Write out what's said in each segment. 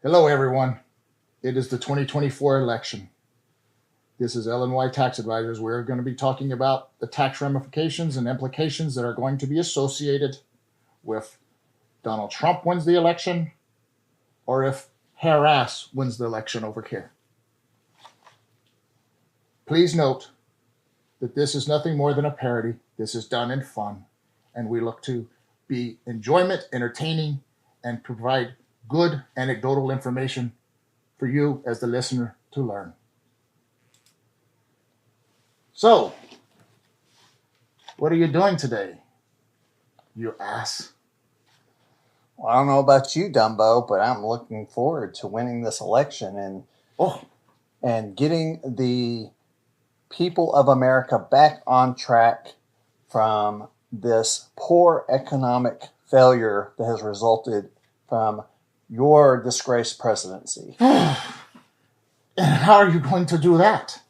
Hello, everyone. It is the 2024 election. This is LNY Tax Advisors. We're going to be talking about the tax ramifications and implications that are going to be associated with Donald Trump wins the election or if Harris wins the election over here. Please note that this is nothing more than a parody. This is done in fun, and we look to be enjoyment, entertaining, and provide good anecdotal information for you as the listener to learn. So, what are you doing today, you ass? Well, I don't know about you, Dumbo, but I'm looking forward to winning this election and getting the people of America back on track from this poor economic failure that has resulted from your disgraced presidency. And how are you going to do that?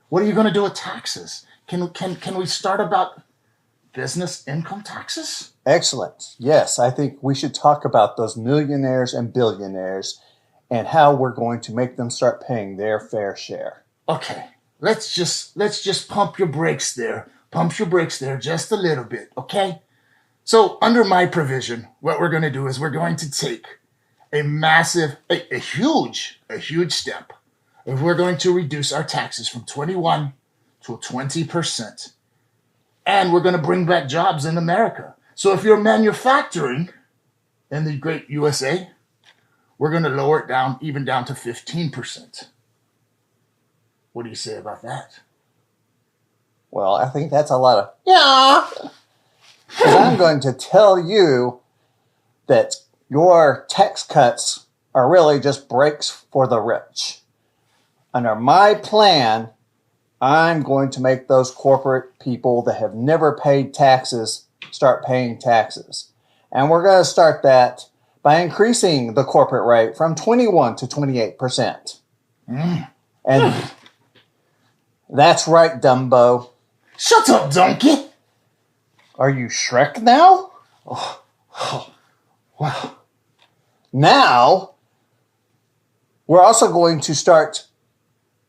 What are you going to do with taxes? Can we start about business income taxes? Excellent. Yes, I think we should talk about those millionaires and billionaires and how we're going to make them start paying their fair share. Okay, let's just pump your brakes there. Pump your brakes there just a little bit, okay? So under my provision, what we're going to do is we're going to take a huge step. If we're going to reduce our taxes from 21 to 20%. And we're going to bring back jobs in America. So if you're manufacturing in the great USA, we're going to lower it down to 15%. What do you say about that? Well, I think that's a lot of yeah. Because I'm going to tell you that your tax cuts are really just breaks for the rich. Under my plan, I'm going to make those corporate people that have never paid taxes start paying taxes. And we're going to start that by increasing the corporate rate from 21 to 28%. And that's right, Dumbo. Shut up, donkey! Are you Shrek now? Wow. Now, we're also going to start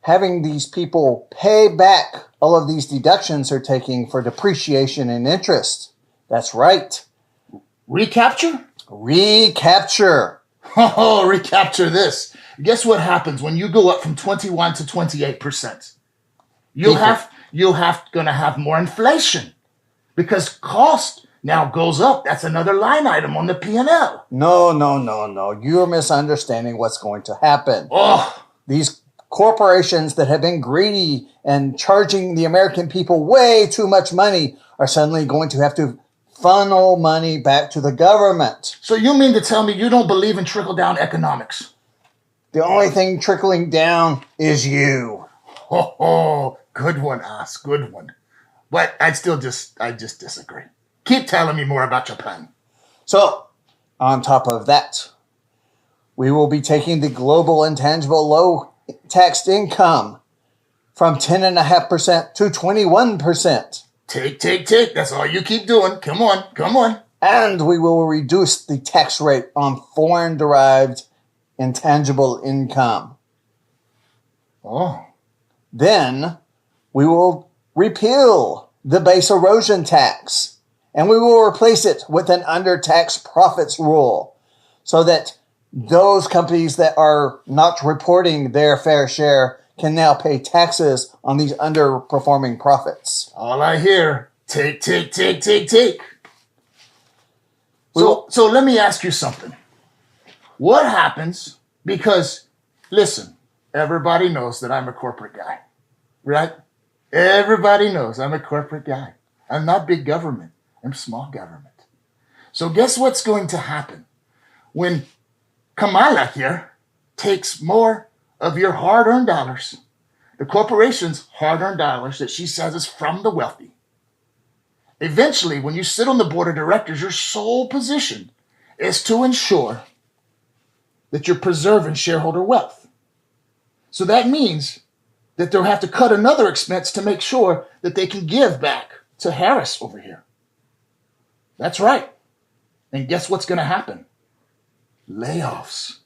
having these people pay back all of these deductions they're taking for depreciation and interest. That's right. Recapture? Recapture. Oh, recapture this. Guess what happens when you go up from 21 to 28%? You'll gonna have more inflation because cost now goes up. That's another line item on the P&L. No. You're misunderstanding what's going to happen. Oh, These corporations that have been greedy and charging the American people way too much money are suddenly going to have to funnel money back to the government. so you mean to tell me you don't believe in trickle-down economics? The only thing trickling down is you. Oh, good one, ass, good one. But I just disagree. Keep telling me more about your plan. So, on top of that, we will be taking the global intangible low taxed income from 10.5% to 21%. Take. That's all you keep doing. Come on. And we will reduce the tax rate on foreign-derived intangible income. Oh, Then we will repeal the base erosion tax, and we will replace it with an under-tax profits rule so that those companies that are not reporting their fair share can now pay taxes on these underperforming profits. all I hear, take. So let me ask you something. What happens, because, listen, everybody knows that I'm a corporate guy, right? Everybody knows I'm a corporate guy. I'm not big government. I'm small government. So guess what's going to happen when Kamala here takes more of your hard-earned dollars, the corporation's hard-earned dollars that she says is from the wealthy. Eventually, when you sit on the board of directors, your sole position is to ensure that you're preserving shareholder wealth. So that means that they'll have to cut another expense to make sure that they can give back to Harris over here. That's right. And guess what's going to happen? Layoffs.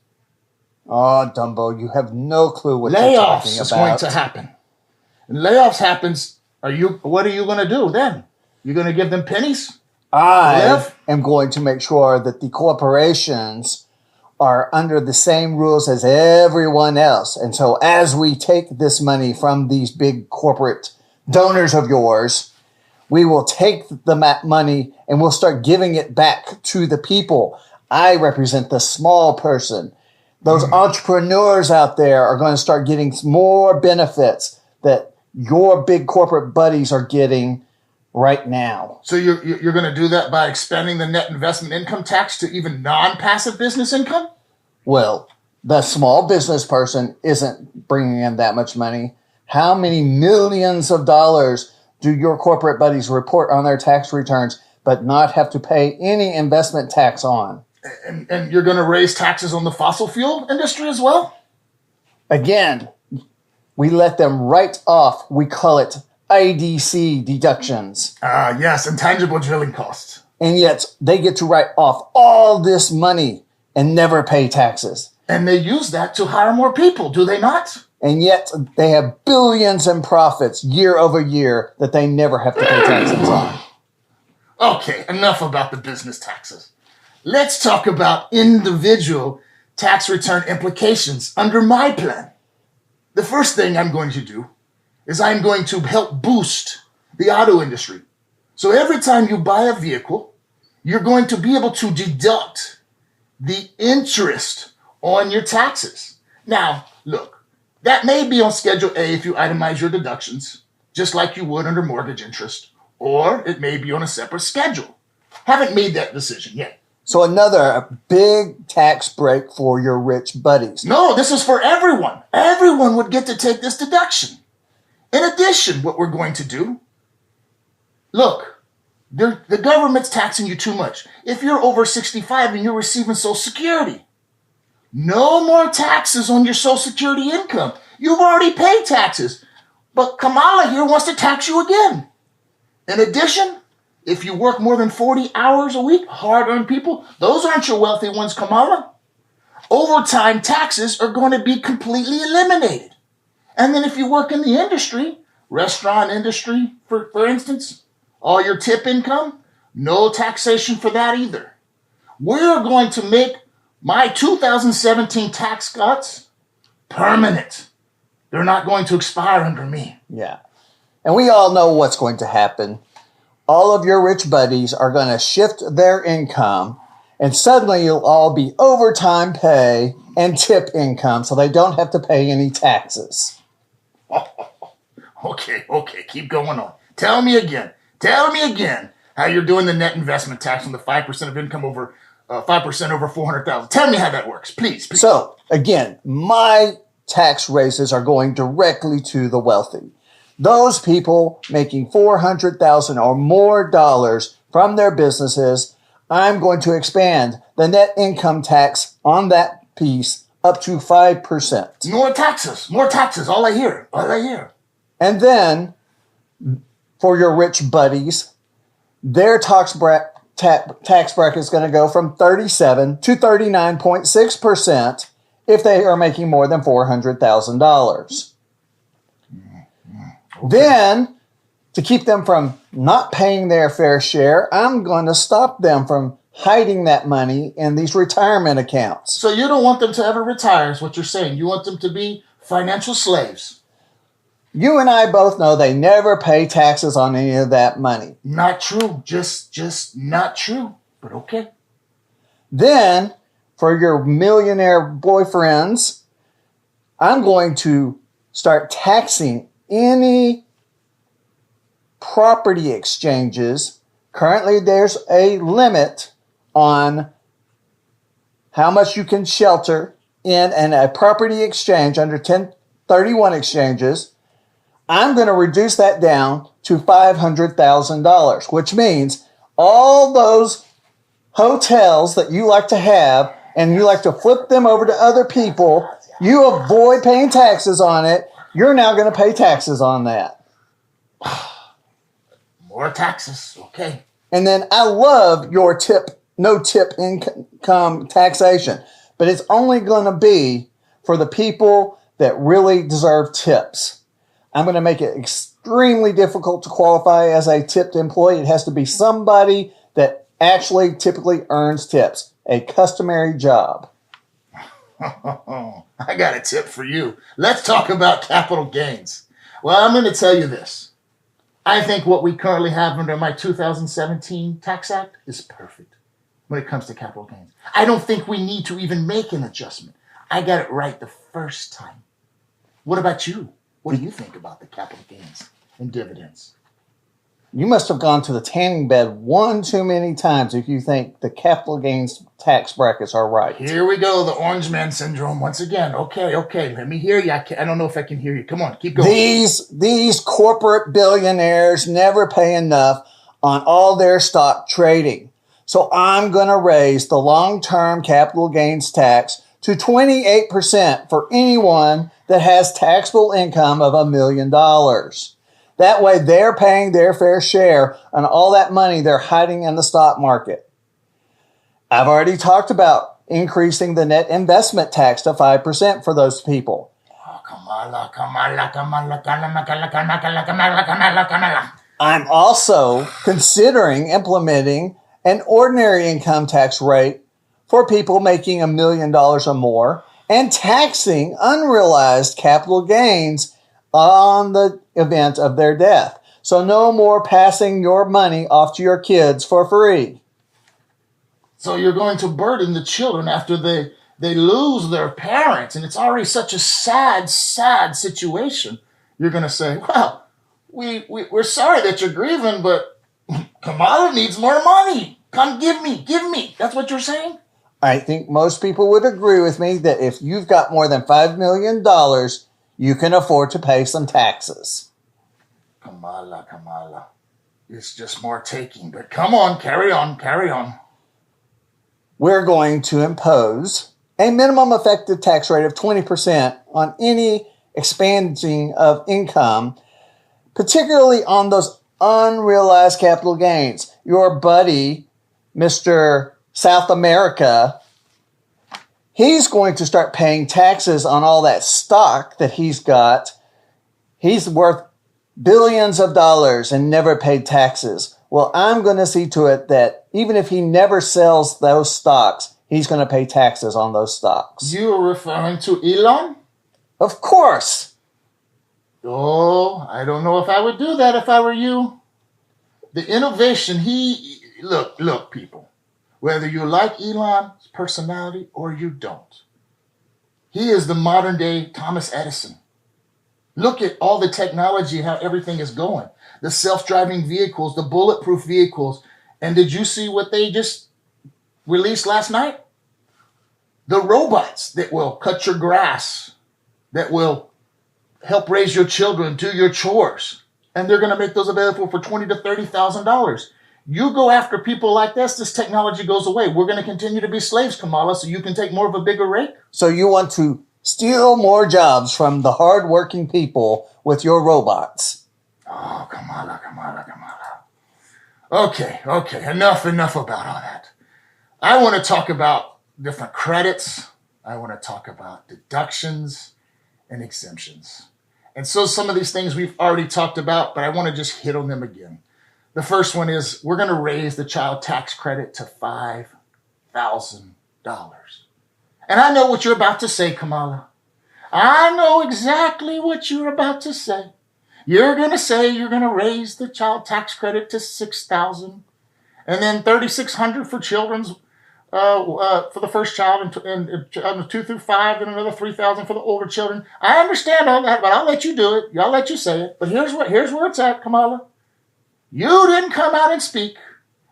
Oh, Dumbo, you have no clue what you're talking Layoffs about. is going to happen. And layoffs happens. What are you going to do then? You're going to give them pennies? I am going to make sure that the corporations are under the same rules as everyone else. And so as we take this money from these big corporate donors of yours, we will take the money and we'll start giving it back to the people. I represent the small person. Those entrepreneurs out there are going to start getting more benefits that your big corporate buddies are getting right now. So you're going to do that by expanding the net investment income tax to even non-passive business income? Well, the small business person isn't bringing in that much money. How many millions of dollars do your corporate buddies report on their tax returns but not have to pay any investment tax on? And you're going to raise taxes on the fossil fuel industry as well? Again, we let them write off. We call it IDC deductions. Yes, intangible drilling costs. And yet they get to write off all this money and never pay taxes. And they use that to hire more people, do they not? And yet they have billions in profits year over year that they never have to pay taxes on. Okay, enough about the business taxes. Let's talk about individual tax return implications under my plan. The first thing I'm going to do is I'm going to help boost the auto industry. So every time you buy a vehicle, you're going to be able to deduct the interest on your taxes. Now, look, that may be on Schedule A if you itemize your deductions, just like you would under mortgage interest, or it may be on a separate schedule. Haven't made that decision yet. So another big tax break for your rich buddies. No, this is for everyone. Everyone would get to take this deduction. In addition, what we're going to do, look, the government's taxing you too much. If you're over 65 and you're receiving Social Security, no more taxes on your Social Security income. You've already paid taxes. But Kamala here wants to tax you again. In addition, if you work more than 40 hours a week, hard-earned people, those aren't your wealthy ones, Kamala. Overtime taxes are going to be completely eliminated. And then if you work in the industry, restaurant industry, for instance, all your tip income, no taxation for that either. We're going to make my 2017 tax cuts permanent. They're not going to expire under me. Yeah. And we all know what's going to happen. All of your rich buddies are going to shift their income, and suddenly you'll all be overtime pay and tip income, so they don't have to pay any taxes. Okay, keep going on. Tell me again how you're doing the net investment tax on the 5% of income over 5% over 400,000. Tell me how that works, please. So, again, my tax raises are going directly to the wealthy. Those people making $400,000 or more dollars from their businesses, I'm going to expand the net income tax on that piece up to 5%. More taxes, all I hear. And then, for your rich buddies, their tax bracket is going to go from 37 to 39.6% if they are making more than $400,000. Okay. Then, to keep them from not paying their fair share, I'm going to stop them from hiding that money in these retirement accounts. So you don't want them to ever retire, is what you're saying. You want them to be financial slaves. You and I both know they never pay taxes on any of that money. Not true. Just not true. But okay. Then, for your millionaire boyfriends, I'm going to start taxing any property exchanges. Currently, there's a limit on how much you can shelter in a property exchange under 1031 exchanges. I'm going to reduce that down to $500,000, which means all those hotels that you like to have and you like to flip them over to other people, you avoid paying taxes on it. You're now going to pay taxes on that. More taxes, okay. And then I love your no tip income taxation, but it's only going to be for the people that really deserve tips. I'm going to make it extremely difficult to qualify as a tipped employee. It has to be somebody that actually typically earns tips, a customary job. I got a tip for you. Let's talk about capital gains. Well, I'm going to tell you this. I think what we currently have under my 2017 Tax Act is perfect when it comes to capital gains. I don't think we need to even make an adjustment. I got it right the first time. What about you? What do you think about the capital gains and dividends? You must have gone to the tanning bed one too many times if you think the capital gains tax brackets are right. Here we go, the orange man syndrome once again. Okay, let me hear you. I don't know if I can hear you. Come on, keep going. These corporate billionaires never pay enough on all their stock trading. So I'm going to raise the long-term capital gains tax to 28% for anyone that has taxable income of $1 million. That way they're paying their fair share on all that money they're hiding in the stock market. I've already talked about increasing the net investment tax to 5% for those people. I'm also considering implementing an ordinary income tax rate for people making $1 million or more and taxing unrealized capital gains on the event of their death. So no more passing your money off to your kids for free. So you're going to burden the children after they lose their parents, and it's already such a sad situation. You're going to say, well, we're sorry that you're grieving, but Kamala needs more money. Come give me. That's what you're saying? I think most people would agree with me that if you've got more than $5 million, you can afford to pay some taxes. Kamala. It's just more taking, but come on, carry on. We're going to impose a minimum effective tax rate of 20% on any expanding of income, particularly on those unrealized capital gains. Your buddy, Mr. South America, he's going to start paying taxes on all that stock that he's got. He's worth billions of dollars and never paid taxes. Well, I'm going to see to it that even if he never sells those stocks, he's going to pay taxes on those stocks. You're referring to Elon? Of course. Oh, I don't know if I would do that if I were you. The innovation, look, people. Whether you like Elon's personality or you don't, he is the modern day Thomas Edison. Look at all the technology, how everything is going. The self-driving vehicles, the bulletproof vehicles. And did you see what they just released last night? The robots that will cut your grass, that will help raise your children, do your chores. And they're going to make those available for $20,000 to $30,000. You go after people like this technology goes away. We're going to continue to be slaves, Kamala, so you can take more of a bigger rate. So you want to steal more jobs from the hardworking people with your robots. Oh, Kamala. Okay, enough about all that. I want to talk about different credits. I want to talk about deductions and exemptions. And so some of these things we've already talked about, but I want to just hit on them again. The first one is we're going to raise the child tax credit to $5,000. And I know what you're about to say, Kamala. I know exactly what you're about to say. You're going to say you're going to raise the child tax credit to $6,000 and then $3,600 for children's for the first child and 2 through 5 and another $3,000 for the older children. I understand all that, but I'll let you do it. I'll let you say it. But here's where it's at, Kamala. You didn't come out and speak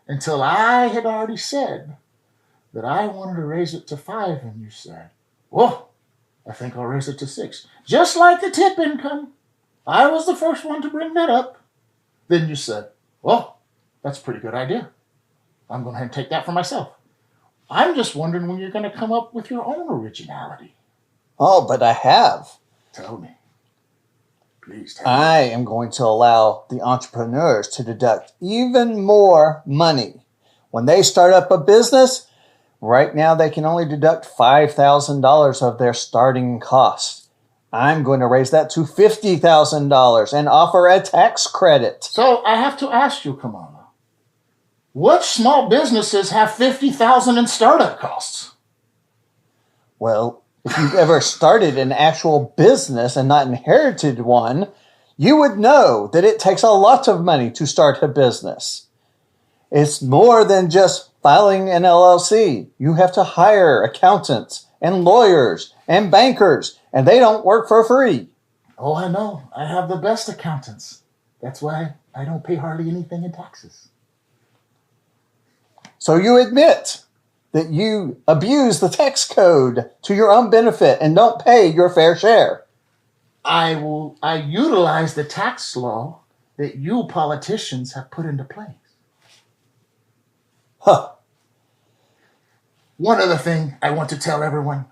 until I had already said that I wanted to raise it to 5, and you said, well, I think I'll raise it to 6. Just like the tip income. I was the first one to bring that up. Then you said, well, that's a pretty good idea. I'm going to take that for myself. I'm just wondering when you're going to come up with your own originality. Oh, but I have. Tell me. Please tell me. I am going to allow the entrepreneurs to deduct even more money. When they start up a business, Right now, they can only deduct $5,000 of their starting costs. I'm going to raise that to $50,000 and offer a tax credit. So I have to ask you, Kamala, what small businesses have $50,000 in startup costs? Well, if you've ever started an actual business and not inherited one, you would know that it takes a lot of money to start a business. It's more than just filing an LLC. You have to hire accountants and lawyers and bankers, and they don't work for free. Oh, I know. I have the best accountants. That's why I don't pay hardly anything in taxes. So you admit that you abuse the tax code to your own benefit and don't pay your fair share. I utilize the tax law that you politicians have put into place. Huh. One other thing I want to tell everyone,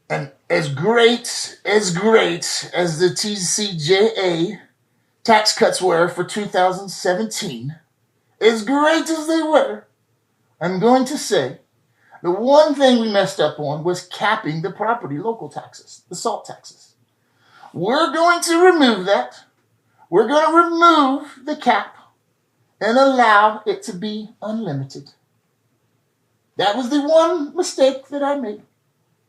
and as great as the TCJA tax cuts were for 2017, as great as they were, I'm going to say the one thing we messed up on was capping the property local taxes, the SALT taxes. We're going to remove that. We're going to remove the cap and allow it to be unlimited. That was the one mistake that I made,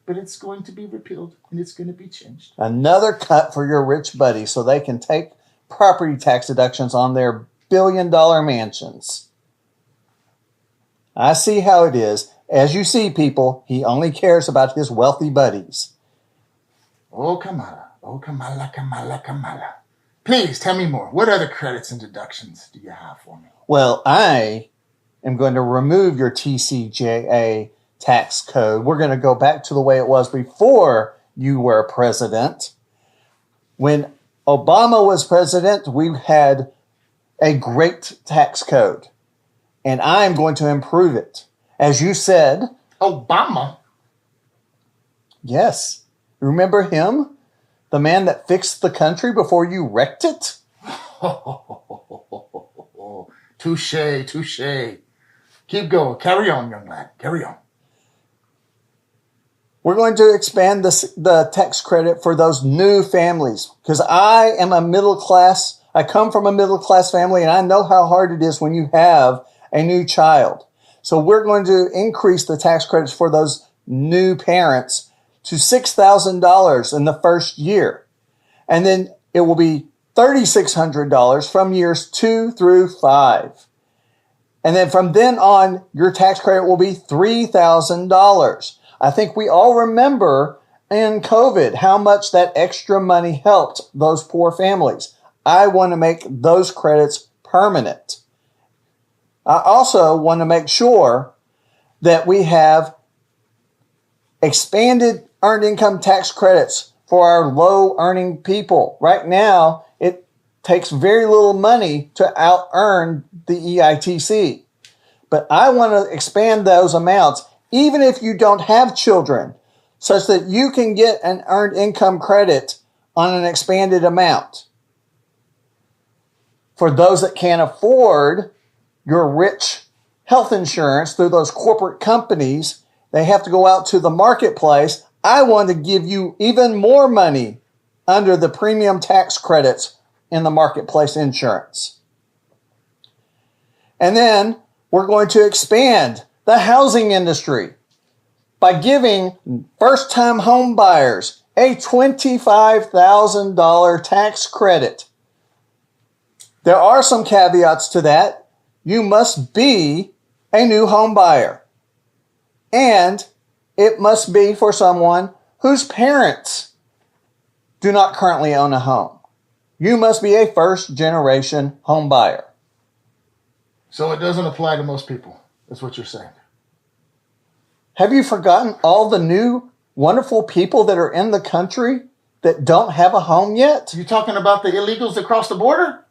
but it's going to be repealed and it's going to be changed. Another cut for your rich buddies so they can take property tax deductions on their billion-dollar mansions. I see how it is. As you see, people, he only cares about his wealthy buddies. Oh, Kamala. Oh, Kamala, Kamala, Kamala. Please tell me more. What other credits and deductions do you have for me? Well, I am going to remove your TCJA tax code. We're going to go back to the way it was before you were president. When Obama was president, we had a great tax code, and I'm going to improve it. As you said... Obama? Yes. Remember him? The man that fixed the country before you wrecked it? Touche, touche. Keep going. Carry on, young lad. Carry on. We're going to expand the tax credit for those new families because I am a middle class. I come from a middle class family, and I know how hard it is when you have a new child. So we're going to increase the tax credits for those new parents to $6,000 in the first year. And then it will be $3,600 from years 2 through 5. And then from then on, your tax credit will be $3,000. I think we all remember in COVID how much that extra money helped those poor families. I want to make those credits permanent. I also want to make sure that we have expanded earned income tax credits for our low earning people. Right now, it takes very little money to out earn the EITC. But I want to expand those amounts, even if you don't have children, such that you can get an earned income credit on an expanded amount. For those that can't afford your rich health insurance through those corporate companies, they have to go out to the marketplace. I want to give you even more money under the premium tax credits in the marketplace insurance. And then we're going to expand the housing industry by giving first-time home buyers a $25,000 tax credit. There are some caveats to that. You must be a new home buyer. And it must be for someone whose parents do not currently own a home. You must be a first-generation home buyer. So it doesn't apply to most people. That's what you're saying. Have you forgotten all the new, wonderful people that are in the country that don't have a home yet? You talking about the illegals that cross the border?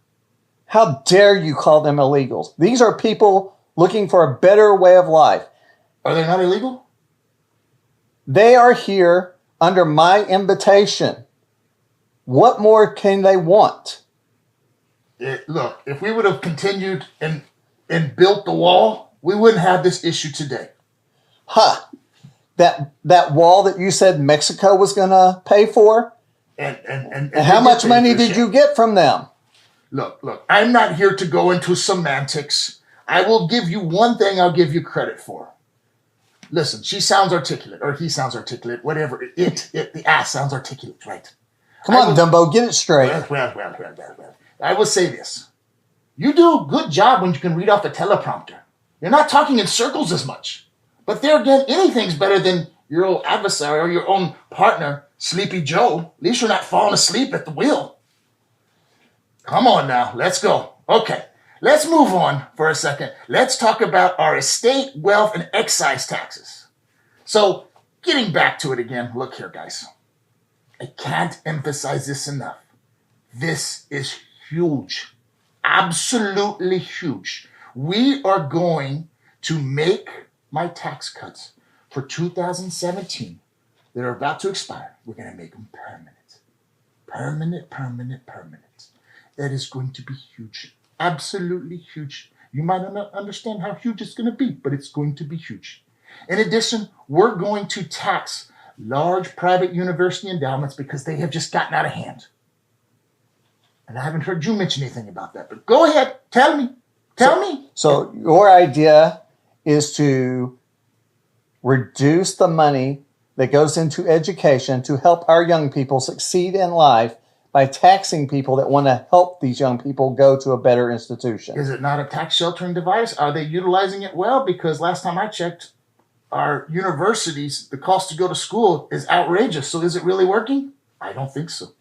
How dare you call them illegals? These are people looking for a better way of life. Are they not illegal? They are here under my invitation. What more can they want? Look, if we would have continued and built the wall, we wouldn't have this issue today. Huh. That wall that you said Mexico was going to pay for? And how much money did you get from them? Look, I'm not here to go into semantics. I will give you one thing I'll give you credit for. Listen, she sounds articulate, or he sounds articulate, whatever. The ass sounds articulate, right? Come on, Dumbo, get it straight. Well. I will say this. You do a good job when you can read off a teleprompter. You're not talking in circles as much. But there again, anything's better than your old adversary or your own partner, Sleepy Joe. At least you're not falling asleep at the wheel. Come on now, let's go. Okay, let's move on for a second. Let's talk about our estate, wealth, and excise taxes. So, getting back to it again, look here, guys. I can't emphasize this enough. This is huge. Absolutely huge. We are going to make my tax cuts for 2017 that are about to expire. We're going to make them permanent. Permanent. That is going to be huge. Absolutely huge. You might not understand how huge it's going to be, but it's going to be huge. In addition, we're going to tax large private university endowments because they have just gotten out of hand. And I haven't heard you mention anything about that, but go ahead. Tell me. So your idea is to reduce the money that goes into education to help our young people succeed in life by taxing people that want to help these young people go to a better institution. Is it not a tax sheltering device? Are they utilizing it well? Because last time I checked, our universities, the cost to go to school is outrageous. So is it really working? I don't think so.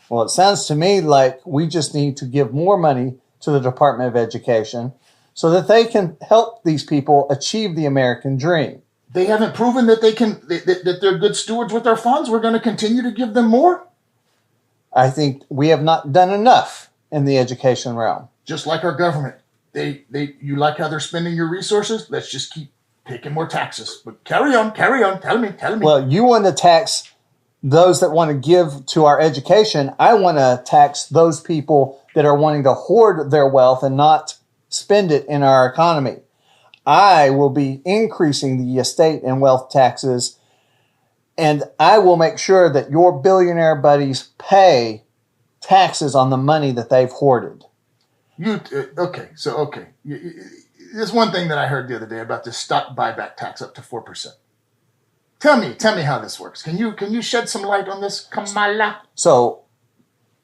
Well, it sounds to me like we just need to give more money to the Department of Education so that they can help these people achieve the American dream. They haven't proven that that they're good stewards with our funds. We're going to continue to give them more. I think we have not done enough in the education realm. Just like our government. You like how they're spending your resources? Let's just keep taking more taxes. But carry on. Tell me. Well, you want to tax those that want to give to our education. I want to tax those people that are wanting to hoard their wealth and not spend it in our economy. I will be increasing the estate and wealth taxes, and I will make sure that your billionaire buddies pay taxes on the money that they've hoarded. Okay. There's one thing that I heard the other day about this stock buyback tax up to 4%. Tell me how this works. Can you shed some light on this, Kamala? So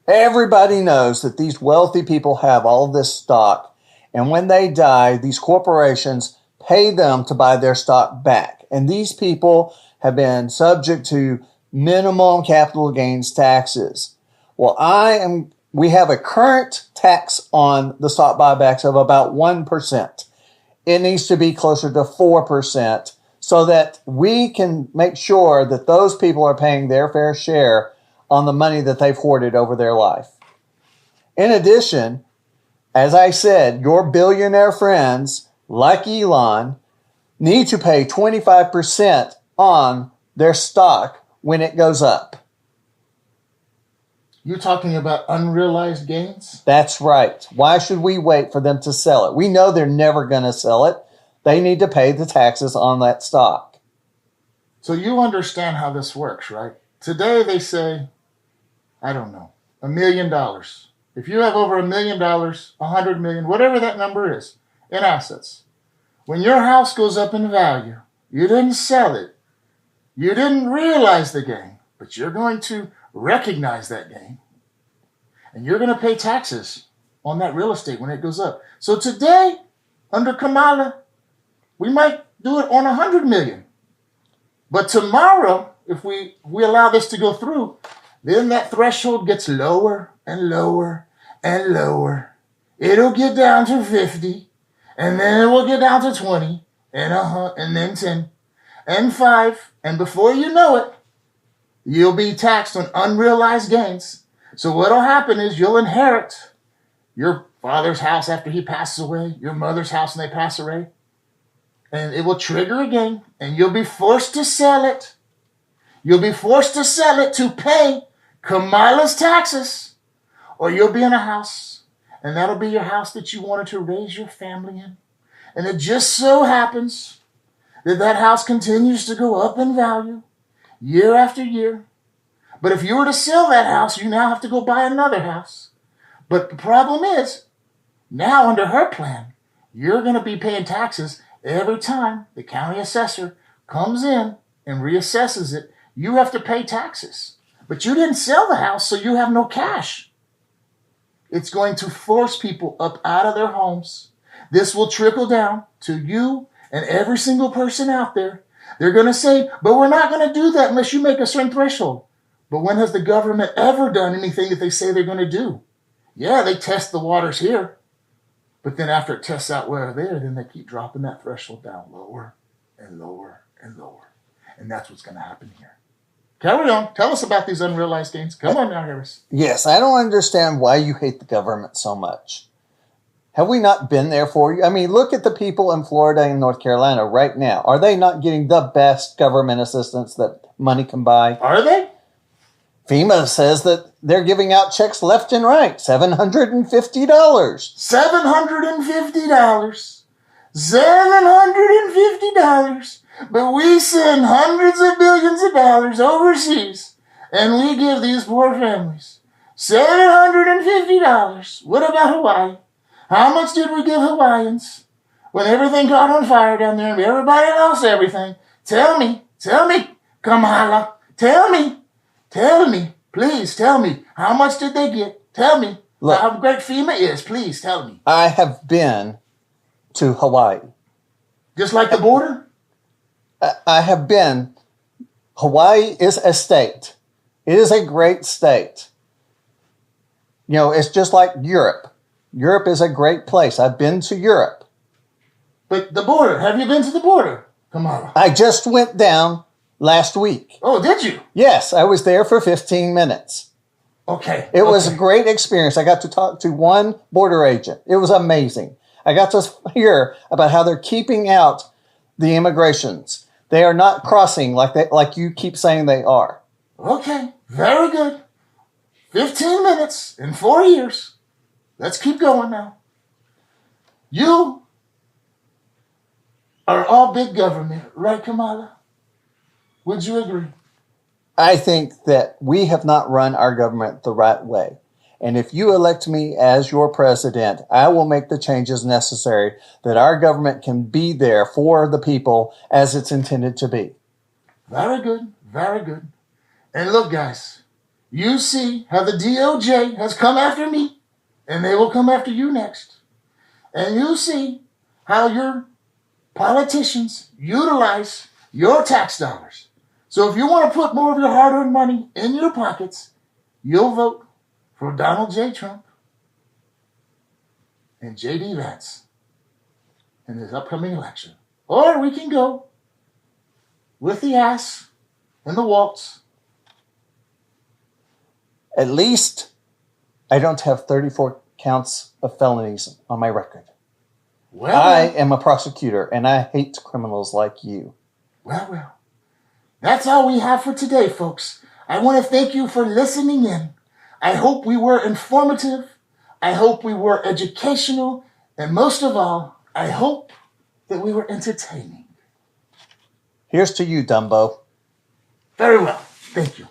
everybody knows that these wealthy people have all this stock, and when they die, these corporations pay them to buy their stock back. And these people have been subject to minimum capital gains taxes. Well, we have a current tax on the stock buybacks of about 1%. It needs to be closer to 4% so that we can make sure that those people are paying their fair share on the money that they've hoarded over their life. In addition, as I said, your billionaire friends, like Elon, need to pay 25% on their stock when it goes up. You're talking about unrealized gains? That's right. Why should we wait for them to sell it? We know they're never going to sell it. They need to pay the taxes on that stock. So you understand how this works, right? Today they say, I don't know, $1 million. If you have over $1 million, 100 million, whatever that number is, in assets, when your house goes up in value, you didn't sell it. You didn't realize the gain, but you're going to recognize that gain. And you're going to pay taxes on that real estate when it goes up. So today, under Kamala, we might do it on 100 million. But tomorrow, if we allow this to go through, then that threshold gets lower and lower and lower. It'll get down to 50, and then it will get down to 20, and then 10, and 5, and before you know it, you'll be taxed on unrealized gains. So what'll happen is you'll inherit your father's house after he passes away, your mother's house when they pass away, and it will trigger again, and you'll be forced to sell it. You'll be forced to sell it to pay Kamala's taxes, or you'll be in a house, and that'll be your house that you wanted to raise your family in. And it just so happens that house continues to go up in value year after year. But if you were to sell that house, you now have to go buy another house. But the problem is, now under her plan, you're going to be paying taxes every time the county assessor comes in and reassesses it. You have to pay taxes. But you didn't sell the house, so you have no cash. It's going to force people up out of their homes. This will trickle down to you and every single person out there. They're going to say, but we're not going to do that unless you make a certain threshold. But when has the government ever done anything that they say they're going to do? Yeah, they test the waters here. But then after it tests out where there, then they keep dropping that threshold down lower and lower and lower. And that's what's going to happen here. Carry on. Tell us about these unrealized gains. Come on now, Harris. Yes, I don't understand why you hate the government so much. Have we not been there for you? I mean, look at the people in Florida and North Carolina right now. Are they not getting the best government assistance that money can buy? Are they? FEMA says that they're giving out checks left and right. $750. $750. $750. But we send hundreds of billions of dollars overseas, and we give these poor families $750. What about Hawaii? How much did we give Hawaiians when everything caught on fire down there and everybody lost everything? Tell me, Kamala, tell me, please tell me. How much did they get? Tell me. Look, how great FEMA is. Please tell me. I have been to Hawaii. Just like the border? I have been. Hawaii is a state. It is a great state. You know, it's just like Europe. Europe is a great place. I've been to Europe. But the border, have you been to the border, Kamala? I just went down last week. Oh, did you? Yes, I was there for 15 minutes. Okay. It was a great experience. I got to talk to one border agent. It was amazing. I got to hear about how they're keeping out the immigrations. They are not crossing like you keep saying they are. Okay, very good. 15 minutes in 4 years. Let's keep going now. You are all big government, right, Kamala? Would you agree? I think that we have not run our government the right way. And if you elect me as your president, I will make the changes necessary that our government can be there for the people as it's intended to be. Very good, very good. And look, guys, you see how the DOJ has come after me, and they will come after you next. And you see how your politicians utilize your tax dollars. So if you want to put more of your hard-earned money in your pockets, you'll vote for Donald J. Trump and J.D. Vance in this upcoming election. Or we can go with the ass and the waltz. At least I don't have 34 counts of felonies on my record. Well, I am a prosecutor, and I hate criminals like you. Well. That's all we have for today, folks. I want to thank you for listening in. I hope we were informative. I hope we were educational. And most of all, I hope that we were entertaining. Here's to you, Dumbo. Very well. Thank you.